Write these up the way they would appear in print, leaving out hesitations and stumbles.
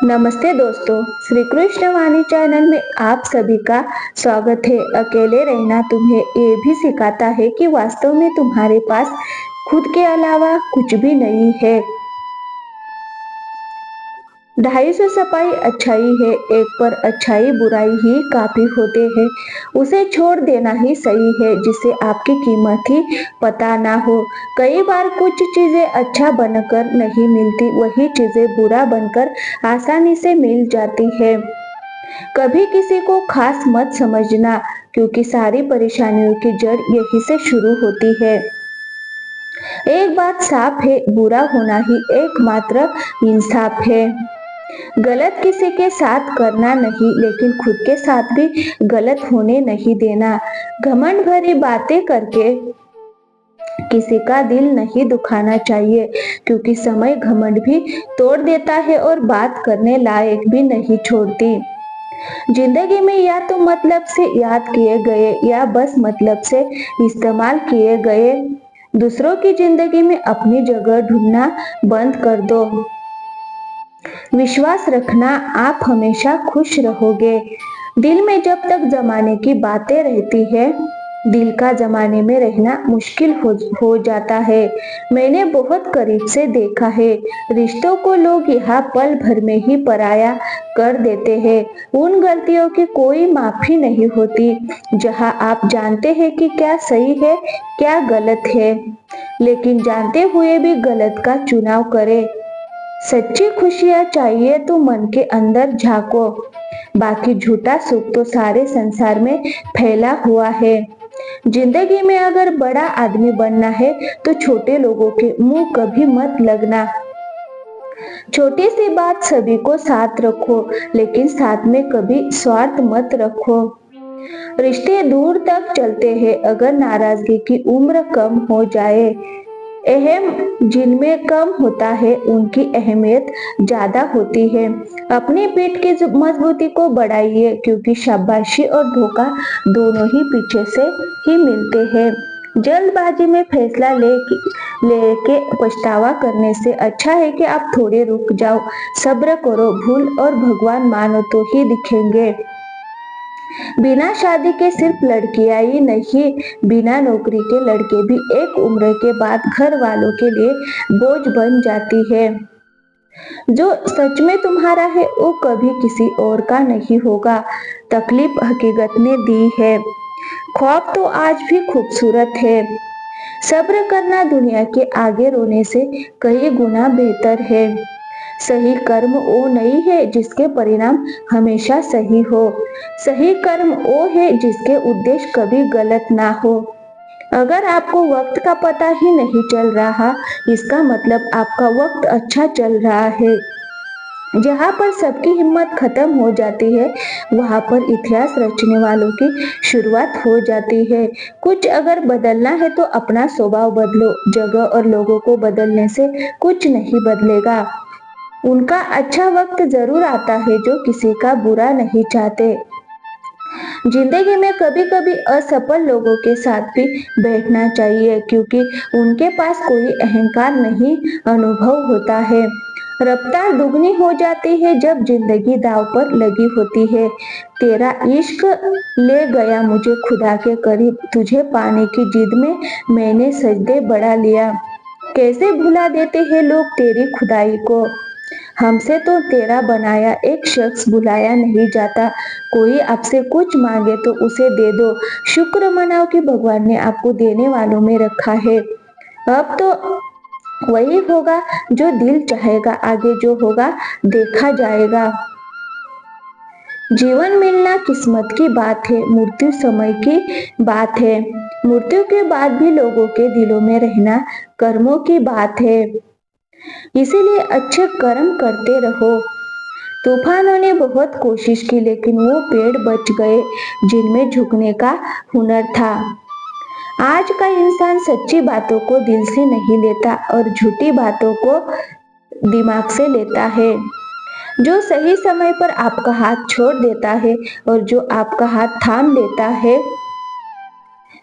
नमस्ते दोस्तों, श्री कृष्ण वाणी चैनल में आप सभी का स्वागत है। अकेले रहना तुम्हें ये भी सिखाता है कि वास्तव में तुम्हारे पास खुद के अलावा कुछ भी नहीं है। 250 सफाई अच्छाई है, एक पर अच्छाई बुराई ही काफी होते हैं। उसे छोड़ देना ही सही है जिसे आपकी कीमत ही पता ना हो। कई बार कुछ चीजें अच्छा बनकर नहीं मिलती, वही चीजें बुरा बनकर आसानी से मिल जाती है। कभी किसी को खास मत समझना, क्योंकि सारी परेशानियों की जड़ यही से शुरू होती है। एक बात साफ है, बुरा होना ही एकमात्र इंसाफ है। गलत किसी के साथ करना नहीं, लेकिन खुद के साथ भी गलत होने नहीं देना। घमंड भरी बातें करके किसी का दिल नहीं दुखाना चाहिए, क्योंकि समय घमंड भी तोड़ देता है और बात करने लायक भी नहीं छोड़ती। जिंदगी में या तो मतलब से याद किए गए या बस मतलब से इस्तेमाल किए गए दूसरों की जिंदगी में अपनी जगह ढूंढना बंद कर दो। विश्वास रखना, आप हमेशा खुश रहोगे। दिल में जब तक जमाने की बातें रहती है, दिल का जमाने में रहना मुश्किल हो जाता है। मैंने बहुत करीब से देखा है, रिश्तों को लोग यहाँ पल भर में ही पराया कर देते हैं। उन गलतियों की कोई माफी नहीं होती जहाँ आप जानते हैं कि क्या सही है क्या गलत है, लेकिन जानते हुए भी गलत का चुनाव करें। सच्ची खुशियाँ चाहिए तो मन के अंदर झांको, बाकी झूठा सुख तो सारे संसार में फैला हुआ है। जिंदगी में अगर बड़ा आदमी बनना है तो छोटे लोगों के मुंह कभी मत लगना। छोटी सी बात सभी को साथ रखो, लेकिन साथ में कभी स्वार्थ मत रखो। रिश्ते दूर तक चलते हैं अगर नाराजगी की उम्र कम हो जाए। अहम जिनमें कम होता है उनकी अहमियत ज्यादा होती है। अपनी पीठ की मजबूती को बढ़ाइए, क्योंकि शाबाशी और धोखा दोनों ही पीछे से ही मिलते हैं। जल्दबाजी में फैसला लेके पछतावा करने से अच्छा है कि आप थोड़े रुक जाओ, सब्र करो, भूल और भगवान मानो तो ही दिखेंगे। बिना शादी के सिर्फ लड़कियां ही नहीं, बिना नौकरी के लड़के भी एक उम्र के बाद घर वालों के लिए बोझ बन जाती है। जो सच में तुम्हारा है वो कभी किसी और का नहीं होगा, तकलीफ हकीकत ने दी है। ख्वाब तो आज भी खूबसूरत है। सब्र करना दुनिया के आगे रोने से कई गुना बेहतर है। सही कर्म वो नहीं है जिसके परिणाम हमेशा सही हो। सही कर्म वो है जिसके उद्देश्य कभी गलत ना हो। अगर आपको वक्त का पता ही नहीं चल रहा, इसका मतलब आपका वक्त अच्छा चल रहा है। जहाँ पर सबकी हिम्मत खत्म हो जाती है, वहाँ पर इतिहास रचने वालों की शुरुआत हो जाती है। कुछ अगर बदलना है तो अपना स्वभाव बदलो, जगह और लोगों को बदलने से कुछ नहीं बदलेगा। उनका अच्छा वक्त जरूर आता है जो किसी का बुरा नहीं चाहते। जिंदगी में कभी कभी असफल लोगों के साथ भी बैठना चाहिए, क्योंकि उनके पास कोई अहंकार नहीं, अनुभव होता है। रफ्तार दुगनी हो जाती है जब जिंदगी दाव पर लगी होती है। तेरा इश्क ले गया मुझे खुदा के करीब, तुझे पाने की जिद में मैंने सजदे बढ़ा लिया। कैसे भुला देते हैं लोग तेरी खुदाई को। हमसे तो तेरा बनाया एक शख्स बुलाया नहीं जाता। कोई आपसे कुछ मांगे तो उसे दे दो, शुक्र मनाओ कि भगवान ने आपको देने वालों में रखा है। अब तो वही होगा जो दिल चाहेगा, आगे जो होगा देखा जाएगा। जीवन मिलना किस्मत की बात है, मृत्यु समय की बात है। मृत्यु के बाद भी लोगों के दिलों में रहना कर्मों की बात है। इसीलिए अच्छे कर्म करते रहो। तूफानों ने बहुत कोशिश की, लेकिन वो पेड़ बच गए जिनमें झुकने का हुनर था। आज का इंसान सच्ची बातों को दिल से नहीं लेता और झूठी बातों को दिमाग से लेता है। जो सही समय पर आपका हाथ छोड़ देता है और जो आपका हाथ थाम लेता है,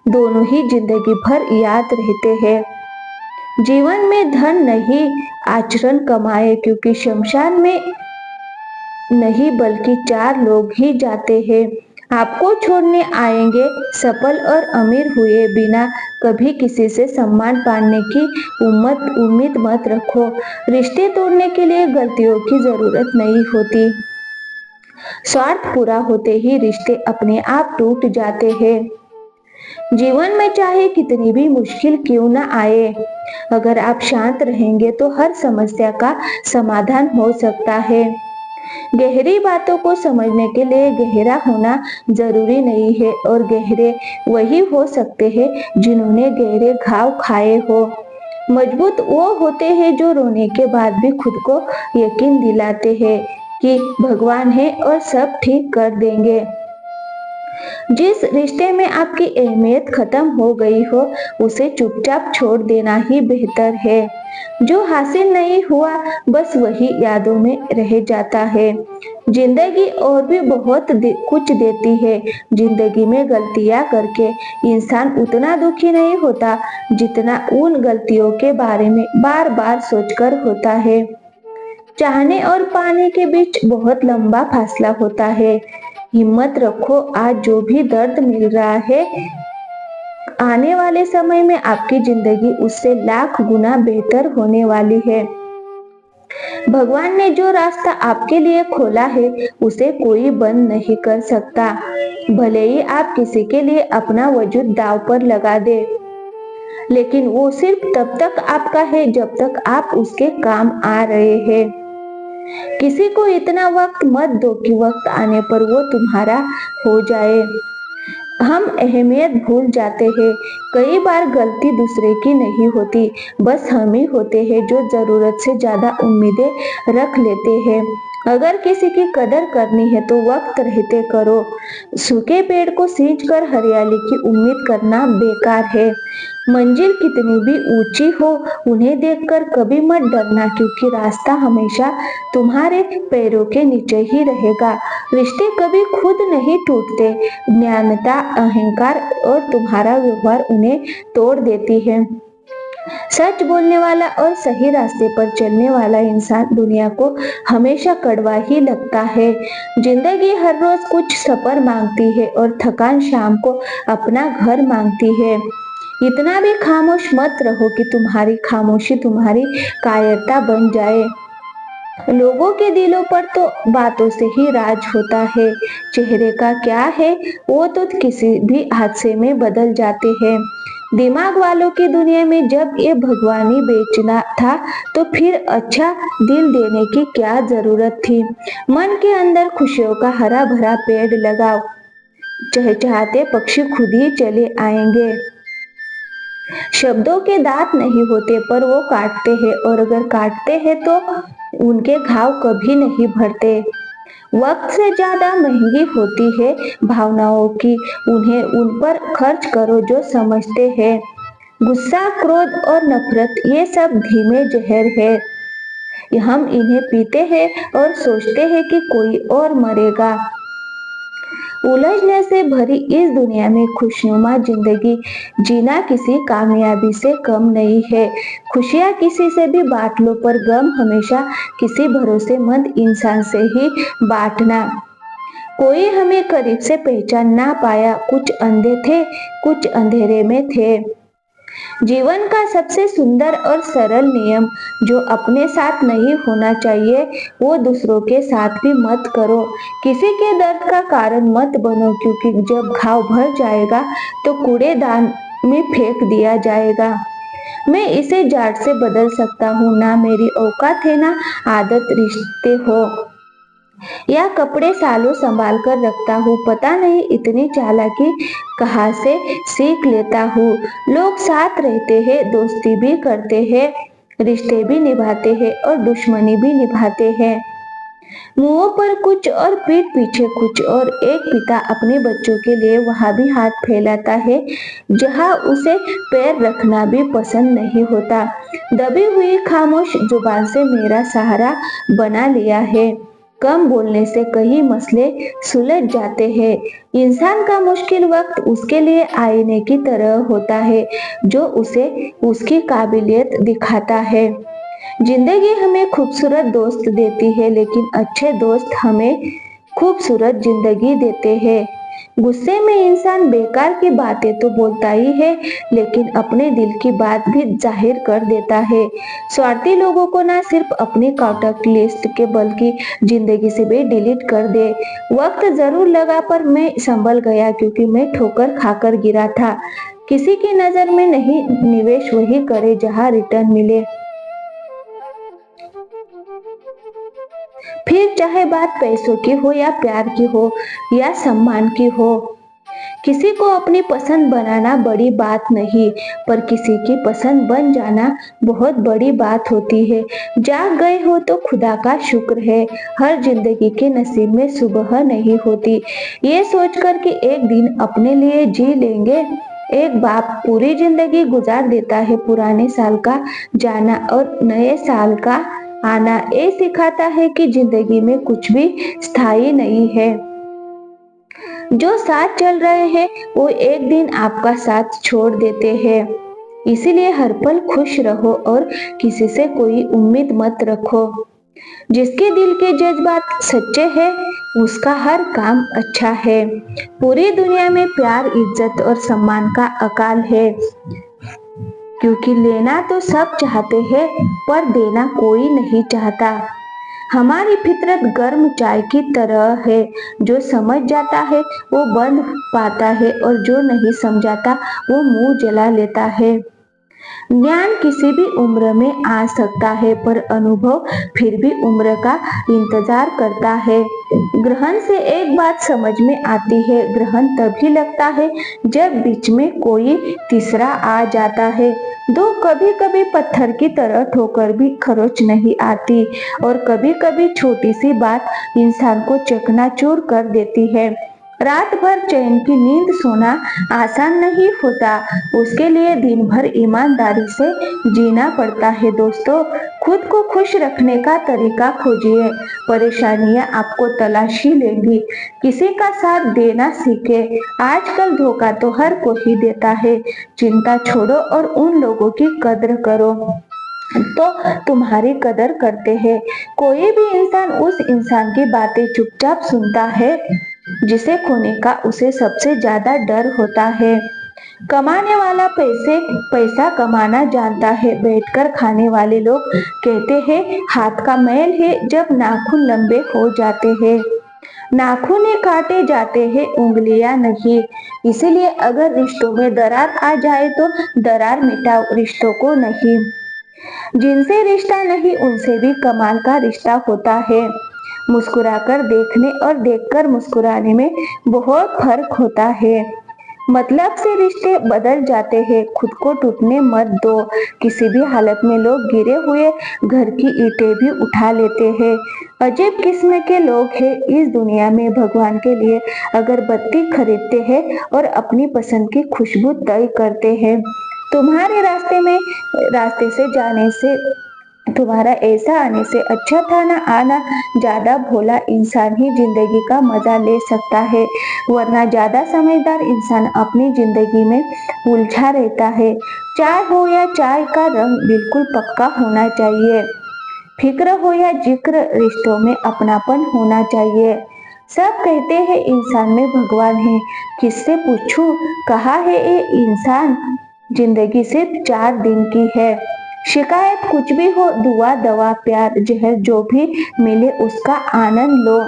दोनों ही जिंदगी भर याद रहते हैं। जीवन में धन नहीं, आचरण कमाए, क्योंकि शमशान में नहीं बल्कि 4 लोग ही जाते हैं। आपको छोड़ने आएंगे। सफल और अमीर हुए बिना कभी किसी से सम्मान पाने की उम्मीद मत रखो। रिश्ते तोड़ने के लिए गलतियों की जरूरत नहीं होती। स्वार्थ पूरा होते ही रिश्ते अपने आप टूट जाते हैं। जीवन में चाहे कितनी भी मुश्किल क्यों न आए, अगर आप शांत रहेंगे तो हर समस्या का समाधान हो सकता है। गहरी बातों को समझने के लिए गहरा होना जरूरी नहीं है, और गहरे वही हो सकते हैं जिन्होंने गहरे घाव खाए हो। मजबूत वो होते हैं जो रोने के बाद भी खुद को यकीन दिलाते हैं कि भगवान है और सब ठीक कर देंगे। जिस रिश्ते में आपकी अहमियत खत्म हो गई हो, उसे चुपचाप छोड़ देना ही बेहतर है। जो हासिल नहीं हुआ बस वही यादों में रह जाता है। जिंदगी और भी बहुत कुछ देती है। जिंदगी में गलतियां करके इंसान उतना दुखी नहीं होता जितना उन गलतियों के बारे में बार बार सोचकर होता है। चाहने और पाने के बीच बहुत लंबा फासला होता है। हिम्मत रखो, आज जो भी दर्द मिल रहा है, आने वाले समय में आपकी जिंदगी उससे लाख गुना बेहतर होने वाली है। भगवान ने जो रास्ता आपके लिए खोला है उसे कोई बंद नहीं कर सकता। भले ही आप किसी के लिए अपना वजूद दांव पर लगा दे, लेकिन वो सिर्फ तब तक आपका है जब तक आप उसके काम आ रहे हैं। किसी को इतना वक्त मत दो कि वक्त आने पर वो तुम्हारा हो जाए। हम अहमियत भूल जाते हैं। कई बार गलती दूसरे की नहीं होती, बस हम ही होते हैं जो जरूरत से ज्यादा उम्मीदें रख लेते हैं। अगर किसी की कदर करनी है तो वक्त रहते करो। सूखे पेड़ को सींचकर हरियाली की उम्मीद करना बेकार है। मंजिल कितनी भी ऊंची हो, उन्हें देखकर कभी मत डरना, क्योंकि रास्ता हमेशा तुम्हारे पैरों के नीचे ही रहेगा। रिश्ते कभी खुद नहीं टूटते, ज्ञानता, अहंकार और तुम्हारा व्यवहार उन्हें तोड़ देती है। सच बोलने वाला और सही रास्ते पर चलने वाला इंसान दुनिया को हमेशा कड़वा ही लगता है। जिंदगी हर रोज कुछ सफर मांगती है और थकान शाम को अपना घर मांगती है। इतना भी खामोश मत रहो कि तुम्हारी खामोशी तुम्हारी कायरता बन जाए। लोगों के दिलों पर तो बातों से ही राज होता है। चेहरे का क्या है, वो तो किसी भी हादसे में बदल जाते हैं। दिमाग वालों की दुनिया में जब ये भगवानी बेचना था तो फिर अच्छा दिल देने की क्या जरूरत थी। मन के अंदर खुशियों का हरा भरा पेड़ लगाओ, चहचहाते पक्षी खुद ही चले आएंगे। शब्दों के दांत नहीं होते पर वो काटते हैं, और अगर काटते हैं तो उनके घाव कभी नहीं भरते। वक्त से ज्यादा महंगी होती है भावनाओं की, उन्हें उन पर खर्च करो जो समझते हैं। गुस्सा, क्रोध और नफरत ये सब धीमे जहर है। हम इन्हें पीते हैं और सोचते हैं कि कोई और मरेगा। उलझने से भरी इस दुनिया में खुशनुमा जिंदगी जीना किसी कामयाबी से कम नहीं है। खुशियाँ किसी से भी बांट लो, पर गम हमेशा किसी भरोसेमंद इंसान से ही बांटना। कोई हमें करीब से पहचान ना पाया, कुछ अंधे थे, कुछ अंधेरे में थे। जीवन का सबसे सुंदर और सरल नियम जो अपने साथ नहीं होना चाहिए वो दूसरों के साथ भी मत करो। किसी के दर्द का कारण मत बनो, क्योंकि जब घाव भर जाएगा तो कूड़ेदान में फेंक दिया जाएगा। मैं इसे जाट से बदल सकता हूँ, ना मेरी औकात है ना आदत रिश्ते हो या कपड़े सालों संभाल कर रखता हूँ। पता नहीं इतनी चालाकी कहाँ से सीख लेता हूँ। लोग साथ रहते हैं, दोस्ती भी करते हैं, रिश्ते भी निभाते हैं और दुश्मनी भी निभाते हैं। मुंह पर कुछ और पीठ पीछे कुछ और। एक पिता अपने बच्चों के लिए वहां भी हाथ फैलाता है जहां उसे पैर रखना भी पसंद नहीं होता। दबी हुई खामोश जुबान से मेरा सहारा बना लिया है। कम बोलने से कई मसले सुलझ जाते हैं। इंसान का मुश्किल वक्त उसके लिए आईने की तरह होता है जो उसे उसकी काबिलियत दिखाता है। जिंदगी हमें खूबसूरत दोस्त देती है, लेकिन अच्छे दोस्त हमें खूबसूरत जिंदगी देते हैं। गुस्से में इंसान बेकार की बातें तो बोलता ही है, लेकिन अपने दिल की बात भी जाहिर कर देता है। स्वार्थी लोगों को ना सिर्फ अपनी कॉन्टैक्ट लिस्ट के बल्कि जिंदगी से भी डिलीट कर दे। वक्त जरूर लगा, पर मैं संभल गया, क्योंकि मैं ठोकर खाकर गिरा था। किसी की नजर में नहीं, निवेश वही करे जहां रिटर्न मिले। फिर चाहे बात पैसों की हो या प्यार की हो या सम्मान की हो, किसी को अपनी पसंद बनाना बड़ी बात नहीं, पर किसी की पसंद बन जाना बहुत बड़ी बात होती है। जाग गए हो तो खुदा का शुक्र है। हर जिंदगी के नसीब में सुबह नहीं होती। ये सोचकर कि एक दिन अपने लिए जी लेंगे। एक बाप पूरी जिंदगी गुजार देता है पुराने साल का जाना और नए साल का आना। ये सिखाता है कि जिंदगी में कुछ भी स्थायी नहीं है। जो साथ चल रहे हैं वो एक दिन आपका साथ छोड़ देते हैं। इसीलिए हर पल खुश रहो और किसी से कोई उम्मीद मत रखो। जिसके दिल के जज्बात सच्चे हैं, उसका हर काम अच्छा है। पूरी दुनिया में प्यार, इज्जत और सम्मान का अकाल है, क्योंकि लेना तो सब चाहते हैं, पर देना कोई नहीं चाहता। हमारी फितरत गर्म चाय की तरह है, जो समझ जाता है वो बंद पाता है, और जो नहीं समझाता वो मुंह जला लेता है। ज्ञान किसी भी उम्र में आ सकता है, पर अनुभव फिर भी उम्र का इंतजार करता है। ग्रहण से एक बात समझ में आती है, ग्रहण तभी लगता है जब बीच में कोई तीसरा आ जाता है। दो कभी कभी पत्थर की तरह ठोकर भी खरोच नहीं आती, और कभी कभी छोटी सी बात इंसान को चकनाचूर कर देती है। रात भर चैन की नींद सोना आसान नहीं होता, उसके लिए दिन भर ईमानदारी से जीना पड़ता है। दोस्तों, खुद को खुश रखने का तरीका खोजिए। परेशानियां आपको तलाशी लेंगी। किसी का साथ देना सीखे। आजकल धोखा तो हर कोई देता है। चिंता छोड़ो और उन लोगों की कद्र करो तो तुम्हारी कदर करते हैं। कोई भी इंसान उस इंसान की बातें चुपचाप सुनता है जिसे खोने का उसे सबसे ज्यादा डर होता है। कमाने वाला पैसा कमाना जानता है। बैठकर खाने वाले लोग कहते हैं हाथ का मैल है, जब नाखून लंबे हो जाते हैं। नाखून काटे जाते हैं, उंगलियां नहीं। इसीलिए अगर रिश्तों में दरार आ जाए तो दरार मिटाओ, रिश्तों को नहीं। जिनसे रिश्ता नहीं उनसे भी कमाल का रिश्ता होता है। मुस्कुराकर देखने और देखकर मुस्कुराने में बहुत फर्क होता है। मतलब से रिश्ते बदल जाते हैं। खुद को टूटने मत दो। किसी भी हालत में लोग गिरे हुए घर की ईंटें भी उठा लेते हैं। अजीब किस्म के लोग हैं इस दुनिया में। भगवान के लिए अगरबत्ती खरीदते हैं और अपनी पसंद की खुशबू तय करते हैं। तुम्हारे रास्ते से जाने से, तुम्हारा ऐसा आने से अच्छा था ना आना। ज्यादा भोला इंसान ही जिंदगी का मजा ले सकता है, वरना ज्यादा समझदार इंसान अपनी जिंदगी में उलझा रहता है। चाय हो या चाय का रंग बिल्कुल पक्का होना चाहिए। फिक्र हो या जिक्र, रिश्तों में अपनापन होना चाहिए। सब कहते हैं इंसान में भगवान है, किससे पूछूं कहा है ये इंसान। जिंदगी सिर्फ 4 दिन की है। शिकायत कुछ भी हो, दुआ दवा प्यार जहर जो भी मिले उसका आनंद लो।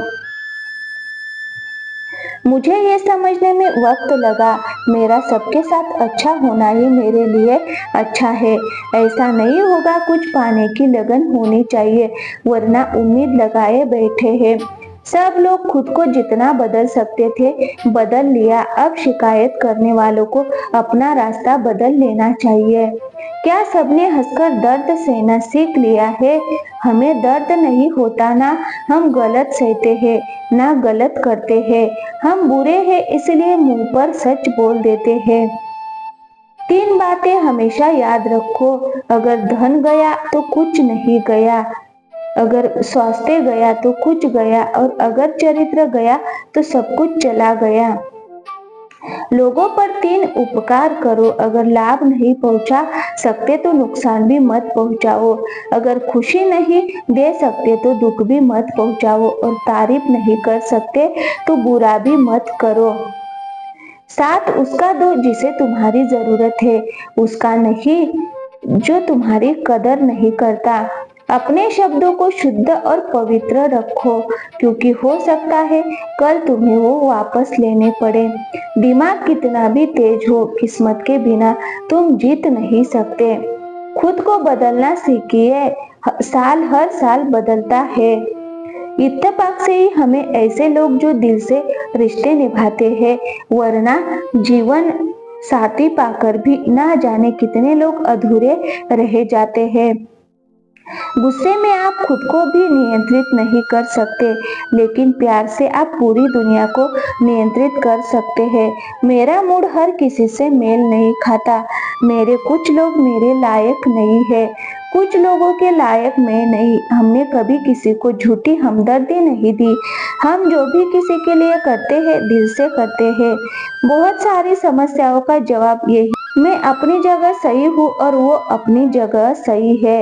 मुझे ये समझने में वक्त लगा, मेरा सबके साथ अच्छा होना ही मेरे लिए अच्छा है। ऐसा नहीं होगा, कुछ पाने की लगन होनी चाहिए, वरना उम्मीद लगाए बैठे हैं। सब लोग खुद को जितना बदल सकते थे बदल लिया। अब शिकायत करने वालों को अपना रास्ता बदल लेना चाहिए। क्या सबने हंसकर दर्द सहना सीख लिया है? हमें दर्द नहीं होता ना हम गलत सहते हैं ना गलत करते हैं। हम बुरे हैं इसलिए मुंह पर सच बोल देते हैं। 3 बातें हमेशा याद रखो। अगर धन गया तो कुछ नहीं गया, अगर स्वास्थ्य गया तो कुछ गया, और अगर चरित्र गया तो सब कुछ चला गया। लोगों पर 3 उपकार करो। अगर लाभ नहीं पहुंचा सकते तो नुकसान भी मत पहुंचाओ। अगर खुशी नहीं दे सकते तो दुख भी मत पहुंचाओ और तारीफ नहीं कर सकते तो बुरा भी मत करो। साथ उसका दो जिसे तुम्हारी जरूरत है, उसका नहीं जो तुम्हारी कदर नहीं करता। अपने शब्दों को शुद्ध और पवित्र रखो, क्योंकि हो सकता है कल तुम्हें वो वापस लेने पड़े। दिमाग कितना भी तेज हो, किस्मत के बिना तुम जीत नहीं सकते। खुद को बदलना सीखिए, साल हर साल बदलता है। इत्तेफाक से ही हमें ऐसे लोग जो दिल से रिश्ते निभाते हैं, वरना जीवन साथी पाकर भी ना जाने कितने लोग अधूरे रह जाते हैं। गुस्से में आप खुद को भी नियंत्रित नहीं कर सकते, लेकिन प्यार से आप पूरी दुनिया को नियंत्रित कर सकते हैं। मेरा मूड हर किसी से मेल नहीं खाता। मेरे कुछ लोग मेरे लायक नहीं है, कुछ लोगों के लायक मैं नहीं। हमने कभी किसी को झूठी हमदर्दी नहीं दी। हम जो भी किसी के लिए करते हैं दिल से करते हैं। बहुत सारी समस्याओं का जवाब यही, मैं अपनी जगह सही हूँ और वो अपनी जगह सही है।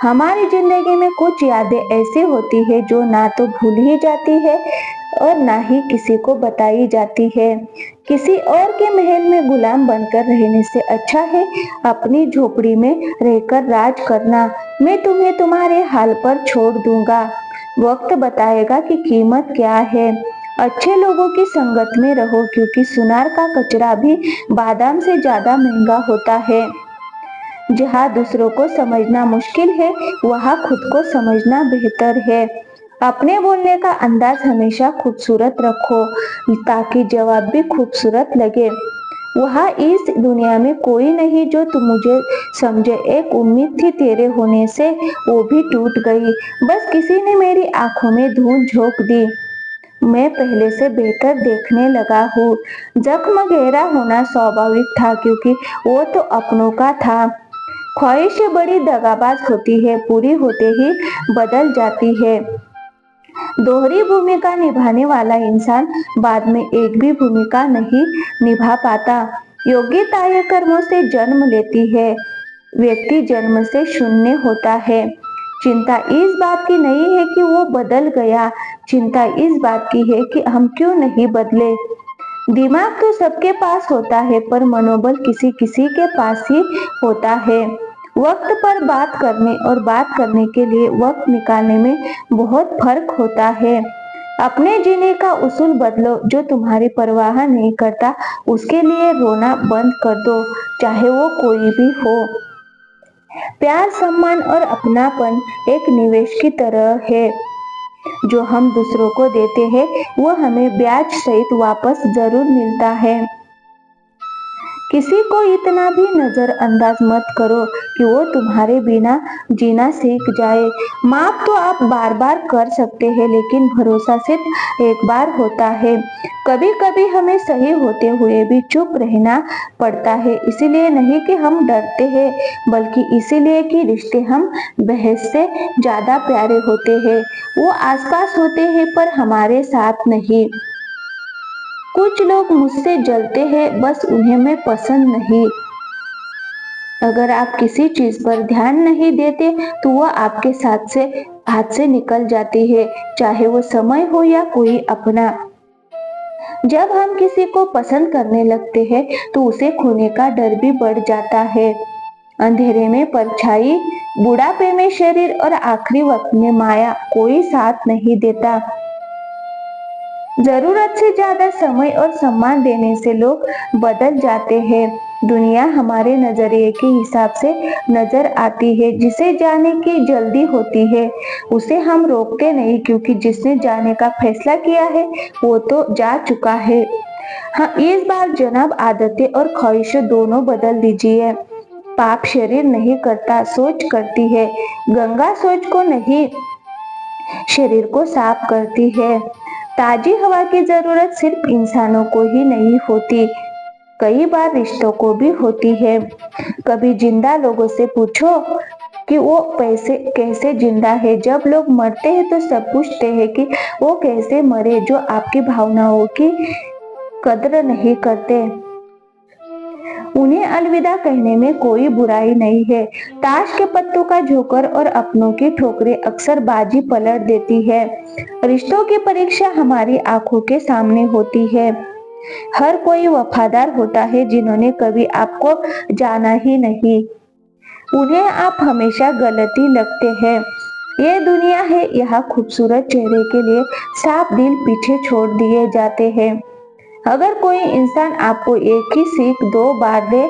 हमारी जिंदगी में कुछ यादें ऐसी होती है जो ना तो भूल ही जाती है और ना ही किसी को बताई जाती है। किसी और के महल में गुलाम बनकर रहने से अच्छा है अपनी झोपड़ी में रहकर राज करना। मैं तुम्हें तुम्हारे हाल पर छोड़ दूंगा। वक्त बताएगा कि कीमत क्या है। अच्छे लोगों की संगत में रहो, क्योंकि सुनार का कचरा भी बादाम से ज्यादा महंगा होता है। जहाँ दूसरों को समझना मुश्किल है, वहाँ खुद को समझना बेहतर है। अपने बोलने का अंदाज हमेशा खूबसूरत रखो, ताकि जवाब भी खूबसूरत लगे। वहाँ इस दुनिया में कोई नहीं जो तुम मुझे समझे। एक उम्मीद थी तेरे होने से, वो भी टूट गई। बस किसी ने मेरी आंखों में धूल झोंक दी। मैं पहले से बेहतर देखने लगा हूँ। जख्म गहरा होना स्वाभाविक था, क्योंकि वो तो अपनों का था। ख्वाहिश बड़ी दगाबाज होती है, पूरी होते ही बदल जाती है। दोहरी भूमिका निभाने वाला इंसान बाद में एक भी भूमिका नहीं निभा पाता। योग्यताएं कर्मों से जन्म लेती है, व्यक्ति जन्म से शून्य होता है। चिंता इस बात की नहीं है कि वो बदल गया, चिंता इस बात की है कि हम क्यों नहीं बदले। दिमाग तो सबके पास होता है, पर मनोबल किसी किसी के पास ही होता है। वक्त पर बात करने और बात करने के लिए वक्त निकालने में बहुत फर्क होता है। अपने जीने का उसूल बदलो। जो तुम्हारी परवाह नहीं करता उसके लिए रोना बंद कर दो, चाहे वो कोई भी हो। प्यार, सम्मान और अपनापन एक निवेश की तरह है। जो हम दूसरों को देते हैं वो हमें ब्याज सहित वापस जरूर मिलता है। किसी को इतना भी नजरअंदाज मत करो कि वो तुम्हारे बिना जीना सीख जाए। माफ तो आप बार बार कर सकते हैं, लेकिन भरोसा सिर्फ एक बार होता है। कभी कभी हमें सही होते हुए भी चुप रहना पड़ता है, इसीलिए नहीं कि हम डरते हैं, बल्कि इसीलिए कि रिश्ते हम बहस से ज्यादा प्यारे होते हैं। वो आसपास होते हैं पर हमारे साथ नहीं। कुछ लोग मुझसे जलते हैं, बस उन्हें मैं पसंद नहीं। अगर आप किसी चीज पर ध्यान नहीं देते तो वह आपके हाथ से निकल जाती है, चाहे वो समय हो या कोई अपना। जब हम किसी को पसंद करने लगते हैं तो उसे खोने का डर भी बढ़ जाता है। अंधेरे में परछाई, बुढ़ापे में शरीर और आखिरी वक्त में माया कोई साथ नहीं देता। जरूरत से ज्यादा समय और सम्मान देने से लोग बदल जाते हैं। दुनिया हमारे नजरिए के हिसाब से नजर आती है। जिसे जाने की जल्दी होती है उसे हम रोकते नहीं, क्योंकि जिसने जाने का फैसला किया है वो तो जा चुका है। हाँ, इस बार जनाब आदतें और ख्वाहिशें दोनों बदल दीजिए। पाप शरीर नहीं करता, सोच करती है। गंगा सोच को नहीं, शरीर को साफ करती है। ताजी हवा की जरूरत सिर्फ इंसानों को ही नहीं होती, कई बार रिश्तों को भी होती है। कभी जिंदा लोगों से पूछो कि वो कैसे जिंदा है। जब लोग मरते हैं तो सब पूछते हैं कि वो कैसे मरे। जो आपकी भावनाओं की कद्र नहीं करते। उन्हें अलविदा कहने में कोई बुराई नहीं है। ताश के पत्तों का जोकर और अपनों की ठोकरें अक्सर बाजी पलट देती है। रिश्तों की परीक्षा हमारी आंखों के सामने होती है। हर कोई वफादार होता है जिन्होंने कभी आपको जाना ही नहीं। उन्हें आप हमेशा गलती लगते हैं। ये दुनिया है, यहाँ खूबसूरत चेहरे के लिए साफ दिल पीछे छोड़ दिए जाते हैं। अगर कोई इंसान आपको एक ही सीख 2 बार दे,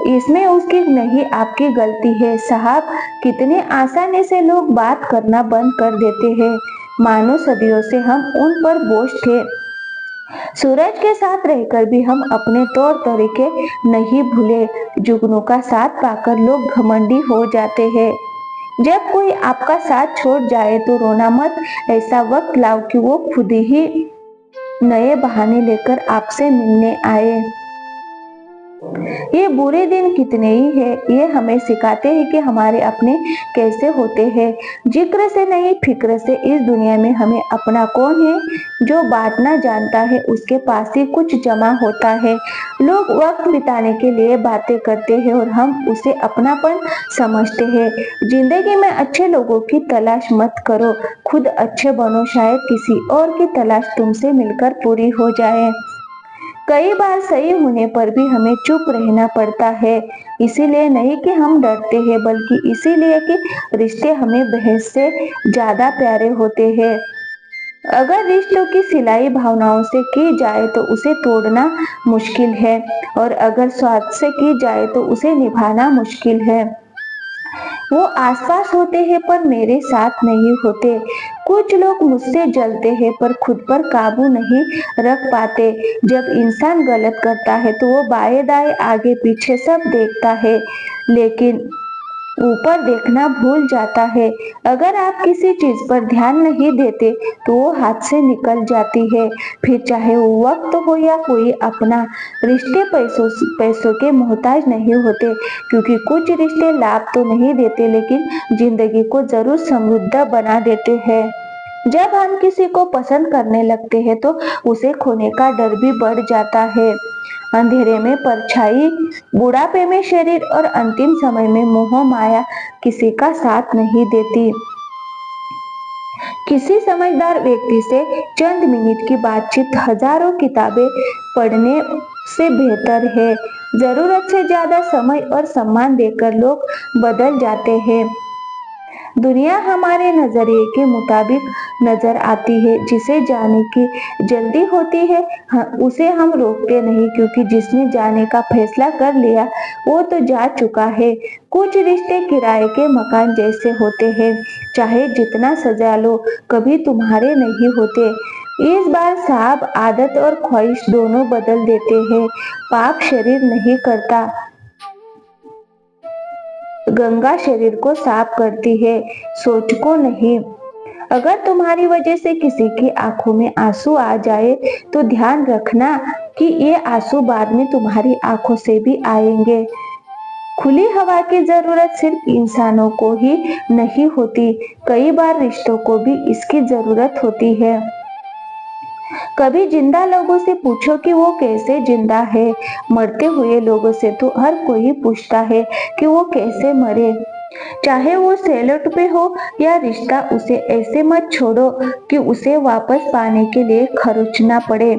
इसमें उसकी नहीं आपकी गलती है। साहब, कितने आसानी से लोग बात करना बंद कर देते हैं, मानो सदियों से हम उन पर बोझ थे। सूरज के साथ रहकर भी हम अपने तौर तरीके नहीं भूले। जुगनू का साथ पाकर लोग घमंडी हो जाते हैं। जब कोई आपका साथ छोड़ जाए तो रोना मत, ऐसा वक्त लाओ कि वो खुद ही नए बहाने लेकर आपसे मिलने आए। ये बुरे दिन कितने ही है, ये हमें सिखाते हैं कि हमारे अपने कैसे होते हैं। जिक्र से नहीं, फिक्र से इस दुनिया में हमें अपना कौन है। जो बात ना जानता है उसके पास ही कुछ जमा होता है। लोग वक्त बिताने के लिए बातें करते हैं और हम उसे अपनापन समझते हैं। जिंदगी में अच्छे लोगों की तलाश मत करो, खुद अच्छे बनो, शायद किसी और की तलाश तुमसे मिलकर पूरी हो जाए। कई बार सही होने पर भी हमें चुप रहना पड़ता है, इसीलिए नहीं कि हम डरते हैं, बल्कि इसीलिए कि रिश्ते हमें बहस से ज्यादा प्यारे होते हैं। अगर रिश्तों की सिलाई भावनाओं से की जाए तो उसे तोड़ना मुश्किल है, और अगर स्वार्थ से की जाए तो उसे निभाना मुश्किल है। वो आसपास होते हैं पर मेरे साथ नहीं होते। कुछ लोग मुझसे जलते हैं पर खुद पर काबू नहीं रख पाते। जब इंसान गलत करता है तो वो बाएं दाएं आगे पीछे सब देखता है, लेकिन ऊपर देखना भूल जाता है। अगर आप किसी चीज पर ध्यान नहीं देते तो वो हाथ से निकल जाती है, फिर चाहे वो वक्त हो या कोई अपना। रिश्ते पैसों के मोहताज नहीं होते, क्योंकि कुछ रिश्ते लाभ तो नहीं देते लेकिन जिंदगी को जरूर समृद्ध बना देते हैं। जब हम किसी को पसंद करने लगते हैं तो उसे खोने का डर भी बढ़ जाता है। अंधेरे में परछाई, बुढ़ापे में शरीर और अंतिम समय में मोह माया किसी का साथ नहीं देती। किसी समझदार व्यक्ति से चंद मिनट की बातचीत हजारों किताबें पढ़ने से बेहतर है। जरूरत से ज्यादा समय और सम्मान देकर लोग बदल जाते हैं। दुनिया हमारे नजरिए के मुताबिक नजर आती है। जिसे जाने की जल्दी होती है उसे हम रोकते नहीं, क्योंकि जिसने जाने का फैसला कर लिया वो तो जा चुका है। कुछ रिश्ते किराए के मकान जैसे होते हैं, चाहे जितना सजा लो कभी तुम्हारे नहीं होते। इस बार साहब, आदत और ख्वाहिश दोनों बदल देते हैं। पाप शरीर नहीं करता, गंगा शरीर को साफ करती है, सोच को नहीं। अगर तुम्हारी वजह से किसी की आंखों में आंसू आ जाए तो ध्यान रखना कि ये आंसू बाद में तुम्हारी आंखों से भी आएंगे। खुली हवा की जरूरत सिर्फ इंसानों को ही नहीं होती, कई बार रिश्तों को भी इसकी जरूरत होती है। कभी जिंदा लोगों से पूछो कि वो कैसे जिंदा है। मरते हुए लोगों से तो हर कोई पूछता है कि वो कैसे मरे। चाहे वो सैलूट पे हो या रिश्ता, उसे ऐसे मत छोड़ो कि उसे वापस पाने के लिए खर्चना पड़े।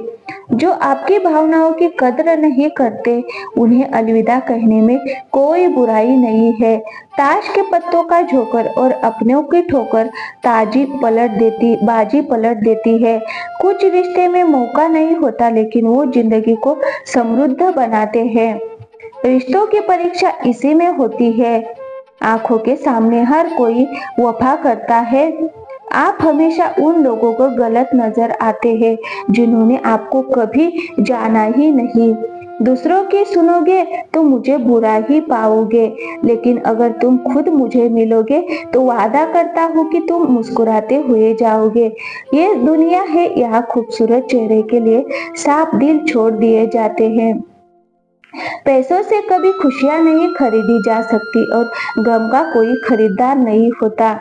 जो आपकी भावनाओं की कद्र नहीं करते, उन्हें अलविदा कहने में कोई बुराई नहीं है। ताश के पत्तों का जोकर और अपनों की ठोकर बाजी पलट देती है। कुछ रिश्ते में मौका नहीं होता, लेकिन वो जिंदगी को समृद्ध बनाते हैं। रिश्तों की परीक्षा इसी में होती है। आंखों के सामने हर कोई वफा करता है। आप हमेशा उन लोगों को गलत नजर आते हैं जिन्होंने आपको कभी जाना ही नहीं। दूसरों की सुनोगे तो मुझे बुरा ही पाओगे, लेकिन अगर तुम खुद मुझे मिलोगे तो वादा करता हूँ कि तुम मुस्कुराते हुए जाओगे। ये दुनिया है, यहाँ खूबसूरत चेहरे के लिए साफ दिल छोड़ दिए जाते हैं। पैसों से कभी खुशियां नहीं खरीदी जा सकती और गम का कोई खरीदार नहीं होता।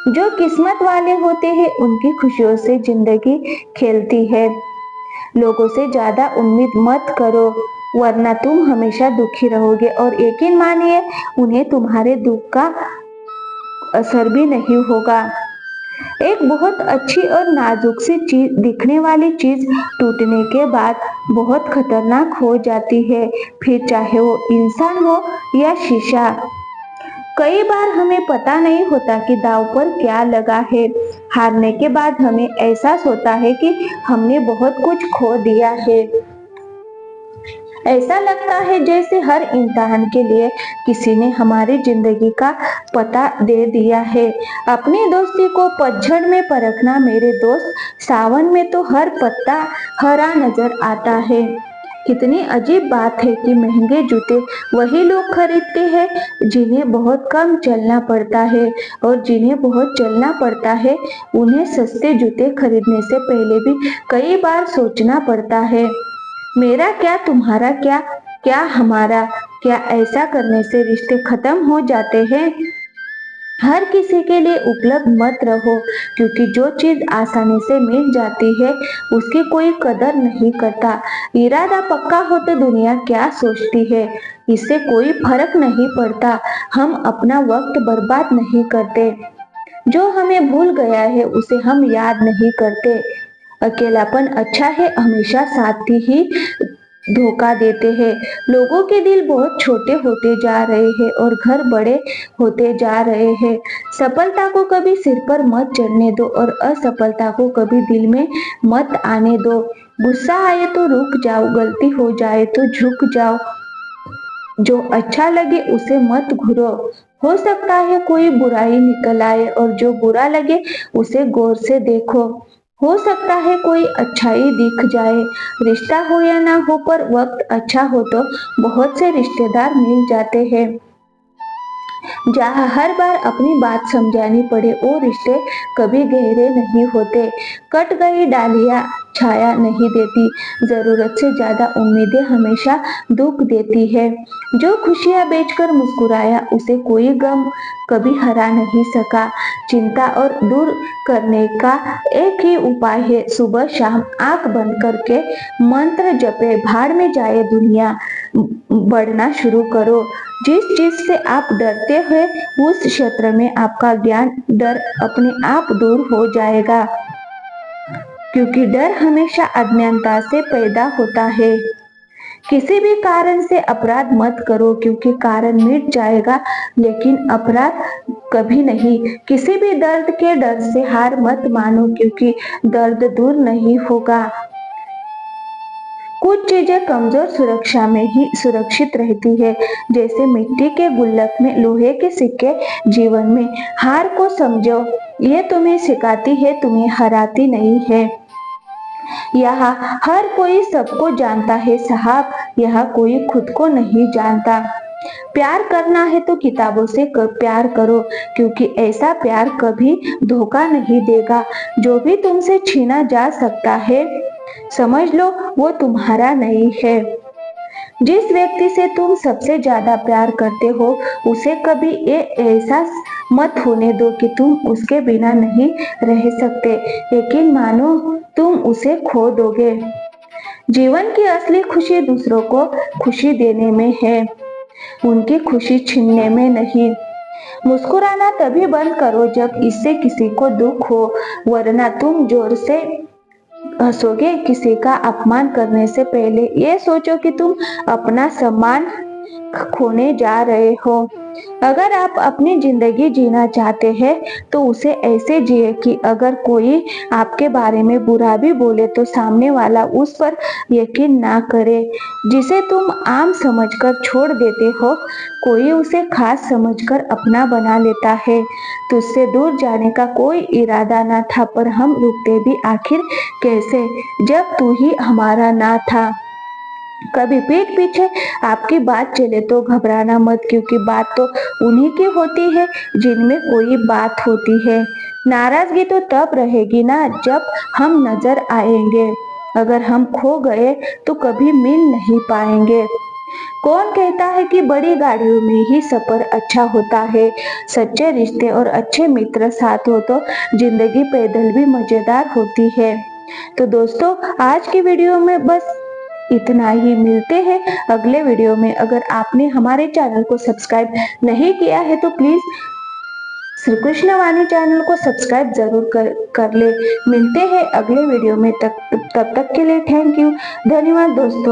जो किस्मत वाले होते हैं उनकी खुशियों से जिंदगी खेलती है। लोगों से ज्यादा उम्मीद मत करो, वरना तुम हमेशा दुखी रहोगे और यकीन मानिए उन्हें तुम्हारे दुख का असर भी नहीं होगा। एक बहुत अच्छी और नाजुक सी चीज दिखने वाली चीज टूटने के बाद बहुत खतरनाक हो जाती है, फिर चाहे वो इंसान हो या शीशा। कई बार हमें पता नहीं होता कि दांव पर क्या लगा है। हारने के बाद हमें एहसास होता है कि हमने बहुत कुछ खो दिया है। ऐसा लगता है जैसे हर इम्तिहान के लिए किसी ने हमारी जिंदगी का पता दे दिया है। अपनी दोस्ती को पतझड़ में परखना मेरे दोस्त, सावन में तो हर पत्ता हरा नजर आता है। कितनी अजीब बात है कि महंगे जूते वही लोग खरीदते हैं जिन्हें बहुत कम चलना पड़ता है, और जिन्हें बहुत चलना पड़ता है उन्हें सस्ते जूते खरीदने से पहले भी कई बार सोचना पड़ता है। मेरा क्या, तुम्हारा क्या, क्या हमारा क्या, ऐसा करने से रिश्ते खत्म हो जाते हैं। हर किसी के लिए उपलब्ध मत रहो, क्योंकि जो चीज आसानी से मिल जाती है उसकी कोई कदर नहीं करता। इरादा पक्का हो तो दुनिया क्या सोचती है, इससे कोई फर्क नहीं पड़ता। हम अपना वक्त बर्बाद नहीं करते, जो हमें भूल गया है उसे हम याद नहीं करते। अकेलापन अच्छा है, हमेशा साथी ही धोखा देते हैं। लोगों के दिल बहुत छोटे होते जा रहे हैं और घर बड़े होते जा रहे हैं। सफलता को कभी सिर पर मत चढ़ने दो और असफलता को कभी दिल में मत आने दो। गुस्सा आए तो रुक जाओ, गलती हो जाए तो झुक जाओ, जो अच्छा लगे उसे मत घूरो। हो सकता है कोई बुराई निकल आए और जो बुरा लगे उसे गौर से देखो। हो सकता है कोई अच्छाई दिख जाए। रिश्ता हो या ना हो, पर वक्त अच्छा हो तो बहुत से रिश्तेदार मिल जाते हैं। जहाँ हर बार अपनी बात समझानी पड़े, वो रिश्ते कभी गहरे नहीं होते। कट गई डालियां छाया नहीं देती, जरूरत से ज्यादा उम्मीदें हमेशा दुख देती है। जो खुशियां बेचकर मुस्कुराया उसे कोई गम कभी हरा नहीं सका। चिंता और दूर करने का एक ही उपाय है, सुबह शाम आंख बंद करके मंत्र जपे, भाड़ में जाए दुनिया, बढ़ना शुरू करो। जिस चीज से आप डरते हैं उस क्षेत्र में आपका ज्ञान डर अपने आप दूर हो जाएगा, क्योंकि डर हमेशा अज्ञानता से पैदा होता है। किसी भी कारण से अपराध मत करो, क्योंकि कारण मिट जाएगा लेकिन अपराध कभी नहीं। किसी भी दर्द के डर से हार मत मानो, क्योंकि दर्द दूर नहीं होगा। कुछ चीजें कमजोर सुरक्षा में ही सुरक्षित रहती है, जैसे मिट्टी के गुल्लक में लोहे के सिक्के। जीवन में हार को समझो, ये तुम्हें सिखाती है, तुम्हें हराती नहीं है। यहाँ हर कोई सबको जानता है साहब, यहाँ कोई खुद को नहीं जानता। प्यार करना है तो किताबों से प्यार करो, क्योंकि ऐसा प्यार कभी धोखा नहीं देगा। जो भी तुमसे छीना जा सकता है समझ लो वो तुम्हारा नहीं है। जिस व्यक्ति से तुम सबसे ज्यादा प्यार करते हो उसे कभी ये एहसास मत होने दो कि तुम उसके बिना नहीं रह सकते। यकीन मानो तुम उसे खो दोगे। जीवन की असली खुशी दूसरों को खुशी देने में है, उनकी खुशी छीनने में नहीं। मुस्कुराना तभी बंद करो जब इससे किसी को दुख हो, वरना तुम जोर से हंसोगे। किसी का अपमान करने से पहले ये सोचो कि तुम अपना सम्मान खोने जा रहे हो। अगर आप अपनी जिंदगी जीना चाहते हैं तो उसे ऐसे जिए कि अगर कोई आपके बारे में बुरा भी बोले तो सामने वाला उस पर यकीन ना करे। जिसे तुम आम समझकर छोड़ देते हो, कोई उसे खास समझकर अपना बना लेता है। तुझसे दूर जाने का कोई इरादा ना था, पर हम रुकते भी आखिर कैसे जब तू ही हमारा ना था। कभी पीठ पीछे आपकी बात चले तो घबराना मत, क्योंकि बात तो उन्हीं की होती है जिनमें कोई बात होती है। नाराजगी तो तब रहेगी ना जब हम नजर आएंगे। अगर हम खो गए तो कभी मिल नहीं पाएंगे। कौन कहता है कि बड़ी गाड़ियों में ही सफर अच्छा होता है। सच्चे रिश्ते और अच्छे मित्र साथ हो तो जिंदगी पैदल भी मजेदार होती है। तो दोस्तों आज की वीडियो में बस इतना ही। मिलते हैं अगले वीडियो में। अगर आपने हमारे चैनल को सब्सक्राइब नहीं किया है तो प्लीज श्री कृष्ण वाणी चैनल को सब्सक्राइब जरूर कर ले। मिलते हैं अगले वीडियो में। तब तक के लिए थैंक यू, धन्यवाद दोस्तों।